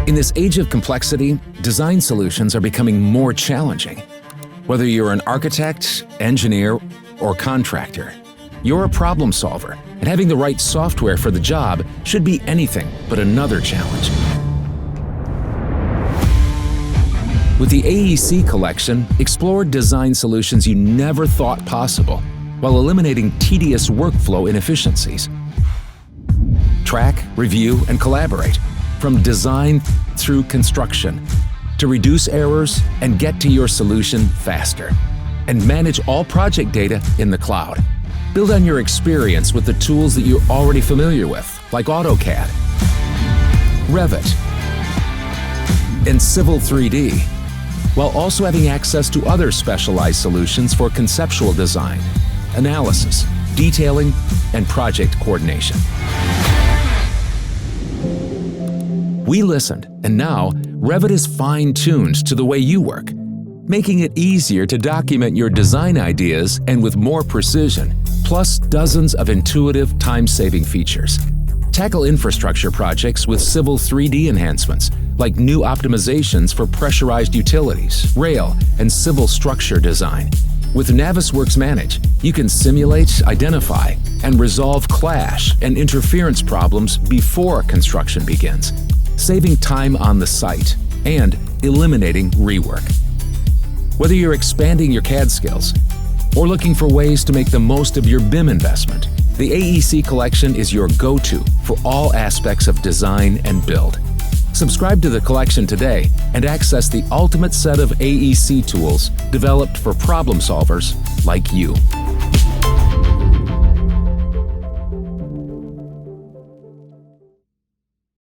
In this age of complexity, design solutions are becoming more challenging. Whether you're an architect, engineer, or contractor, you're a problem solver, and having the right software for the job should be anything but another challenge. With the AEC Collection, explore design solutions you never thought possible while eliminating tedious workflow inefficiencies. Track, review, and collaborate from design through construction to reduce errors and get to your solution faster. And manage all project data in the cloud. Build on your experience with the tools that you're already familiar with, like AutoCAD, Revit, and Civil 3D, while also having access to other specialized solutions for conceptual design, analysis, detailing, and project coordination. We listened, and now Revit is fine-tuned to the way you work, making it easier to document your design ideas and with more precision, plus dozens of intuitive, time-saving features. Tackle infrastructure projects with Civil 3D enhancements, like new optimizations for pressurized utilities, rail, and civil structure design. With Navisworks Manage, you can simulate, identify, and resolve clash and interference problems before construction begins, saving time on the site and eliminating rework. Whether you're expanding your CAD skills or looking for ways to make the most of your BIM investment, the AEC Collection is your go-to for all aspects of design and build. Subscribe to the collection today and access the ultimate set of AEC tools developed for problem solvers like you.